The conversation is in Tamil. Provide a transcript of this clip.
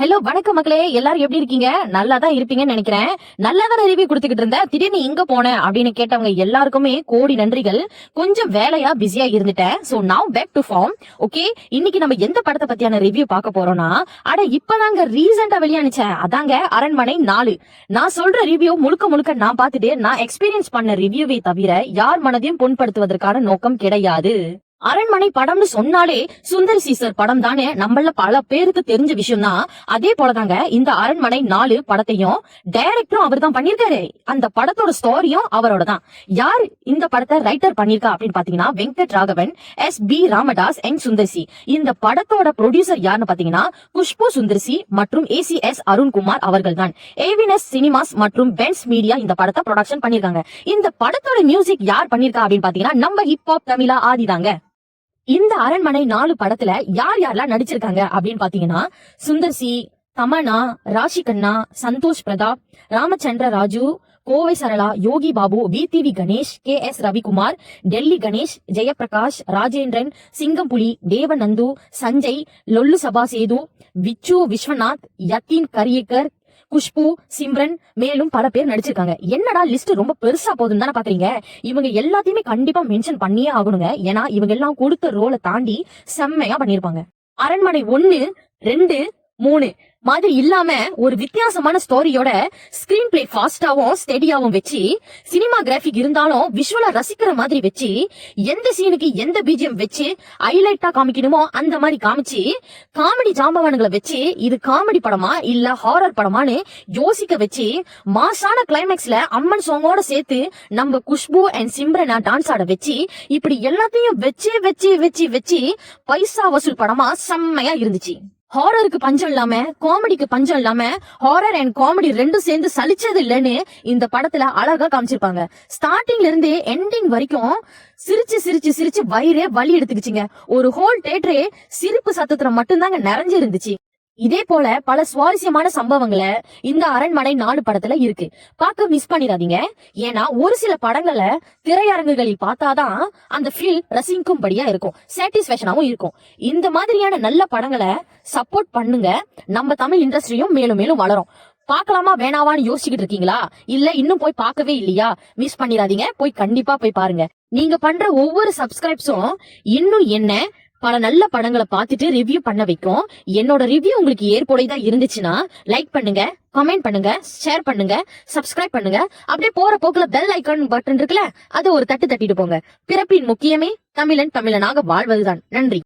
ஹலோ வணக்கம் மக்களே, எல்லாரும் எப்படி இருக்கீங்க? நல்லா தான் இருப்பீங்கன்னு நினைக்கிறேன். நல்லா தான் ரிவ்யூ கொடுத்துக்கிட்டு இருந்தேன். திடீர்னு எங்க போனேன் அப்படின்னு கேட்டவங்க எல்லாருக்குமே கோடி நன்றிகள். கொஞ்சம் வேலையா பிஸியா இருந்துட்டேன். So now back to form. Okay, இன்னைக்கு நம்ம எந்த படத்தை பத்தியான ரிவ்யூ பார்க்க போறோம்னா, இப்பதாங்க ரீசெண்டா வெளியானுச்சேன், அதாங்க அரண்மனை 4. நான் சொல்ற ரிவ்யூ முழுக்க முழுக்க நான் பார்த்துட்டு நான் எக்ஸ்பீரியன்ஸ் பண்ண ரிவ்யூவை தவிர யார் மனதையும் புண்படுத்துவதற்கான நோக்கம் கிடையாது. அரண்மனை படம்னு சொன்னாலே சுந்தர் சி சார் படம் தானே நம்மள பல பேருக்கு தெரிஞ்ச விஷயம் தான். அதே போலதாங்க இந்த அரண்மனை 4 படத்தையும் டைரக்டரும் அவர் தான் பண்ணிருக்காரு. அந்த படத்தோட ஸ்டோரியும் அவரோட தான். யார் இந்த படத்தை ரைட்டர் பண்ணிருக்கா அப்படின்னு பாத்தீங்கன்னா வெங்கட் ராகவன், S.B. ராமதாஸ் அண்ட் சுந்தர்சி. இந்த படத்தோட ப்ரொடியூசர் யாருன்னு பாத்தீங்கன்னா குஷ்பு சுந்தர்சி மற்றும் ACS அருண்குமார் அவர்கள் தான். ஏவினஸ் சினிமாஸ் மற்றும் பென்ஸ் மீடியா இந்த படத்தை ப்ரொடக்ஷன் பண்ணிருக்காங்க. இந்த படத்தோட மியூசிக் யார் பண்ணிருக்கா அப்படின்னு பாத்தீங்கன்னா நம்ம ஹிப்ஹாப் தமிழா ஆதிதாங்க. இந்த அரண்மனை 4 படத்துல யார் யாரெல்லாம் நடிச்சிருக்காங்க அப்படின்னு பாத்தீங்கன்னா சுந்தர்சி, தமன்னா, ராஷி கண்ணா, சந்தோஷ் பிரதாப், ராமச்சந்திர ராஜு, கோவை சரளா, யோகி பாபு, VTV கணேஷ், KS ரவிக்குமார், டெல்லி கணேஷ், ஜெயபிரகாஷ், ராஜேந்திரன், சிங்கம்புலி, தேவநந்து, சஞ்சய், லொல்லு சபா சேது, விச்சு விஸ்வநாத், யத்தீன் கரியேக்கர், குஷ்பு, சிம்ரன், மேலும் பல பேர் நடிச்சிருக்காங்க. என்னடா லிஸ்ட் ரொம்ப பெருசா போகுதுன்னு தானே பாக்குறீங்க. இவங்க எல்லாத்தையுமே கண்டிப்பா மென்ஷன் பண்ணியே ஆகணுங்க. ஏன்னா இவங்க எல்லாம் கொடுத்த ரோலை தாண்டி செம்மையா பண்ணிருப்பாங்க. அரண்மனை 1, 2, 3 மாதிரி இல்லாம ஒரு வித்தியாசமான ஸ்டோரியோட ஸ்கிரீன் பிளே ஃபாஸ்டாவும் ஸ்டெடியாவும் வச்சு, சினிமா கிராபிக் இருந்தாலும் விஷுவலா ரசிக்கிற மாதிரி வச்சு, எந்த சீனுக்கு எந்த BGM வச்சு ஹைலைட்டா காமிக்கணுமோ அந்த மாதிரி காமிச்சு, காமெடி ஜாம்பவான்களை வச்சு இது காமெடி படமா இல்ல ஹாரர் படமான்னு யோசிக்க வச்சு, மாசான கிளைமேக்ஸ்ல அம்மன் சாங்கோட சேர்த்து நம்ம குஷ்பு அண்ட் சிம்ரனா டான்ஸ் ஆட வச்சு, இப்படி எல்லாத்தையும் வச்சு வச்சு வச்சு வச்சு பைசா வசூல் படமா செம்மையா இருந்துச்சு. ஹாரருக்கு பஞ்சம் இல்லாம காமெடிக்கு பஞ்சம் இல்லாம ஹாரர் அண்ட் காமெடி ரெண்டும் சேர்ந்து சலிச்சது இல்லன்னு இந்த படத்துல அழகா காமிச்சிருப்பாங்க. ஸ்டார்டிங்ல இருந்து எண்டிங் வரைக்கும் சிரிச்சு சிரிச்சு சிரிச்சு வயிறே வலி எடுத்துக்கிச்சுங்க. ஒரு ஹோல் தியேட்டரே சிரிப்பு சத்தத்துல மட்டும்தாங்க நிறைஞ்சு இருந்துச்சு. இதே போல பல சுவாரஸ்யமான சம்பவங்களை இந்த அரண்மனை 4 படத்துல இருக்கு. பார்க்க மிஸ் பண்ணிடாதீங்க. ஏன்னா ஒரு சில படங்களை திரையரங்குகளில் பார்த்தாதான் அந்த ஃபீல் ரசிக்கும்படியா இருக்கும், சாட்டிஸ்பேக்ஷனாவும் இருக்கும். இந்த மாதிரியான நல்ல படங்களை சப்போர்ட் பண்ணுங்க. நம்ம தமிழ் இண்டஸ்ட்ரியும் மேலும் மேலும் வளரும். பார்க்கலாமா வேணாவான்னு யோசிச்சுக்கிட்டு இருக்கீங்களா? இல்ல இன்னும் போய் பார்க்கவே இல்லையா? மிஸ் பண்ணிடாதீங்க, போய் கண்டிப்பா போய் பாருங்க. நீங்க பண்ற ஒவ்வொரு சப்ஸ்கிரைப்ஸும் இன்னும் என்ன பல நல்ல படங்களை பார்த்துட்டு ரிவ்யூ பண்ண வைக்கும். என்னோட ரிவ்யூ உங்களுக்கு ஏற்புடையதா இருந்துச்சுன்னா லைக் பண்ணுங்க, கமெண்ட் பண்ணுங்க, ஷேர் பண்ணுங்க, சப்ஸ்கிரைப் பண்ணுங்க. அப்படியே போற போக்குல பெல் ஐக்கான் பட்டன் இருக்குல்ல, அது ஒரு தட்டு தட்டிட்டு போங்க. பிறப்பின் முக்கியமே தமிழனாக வாழ்வதுதான். நன்றி.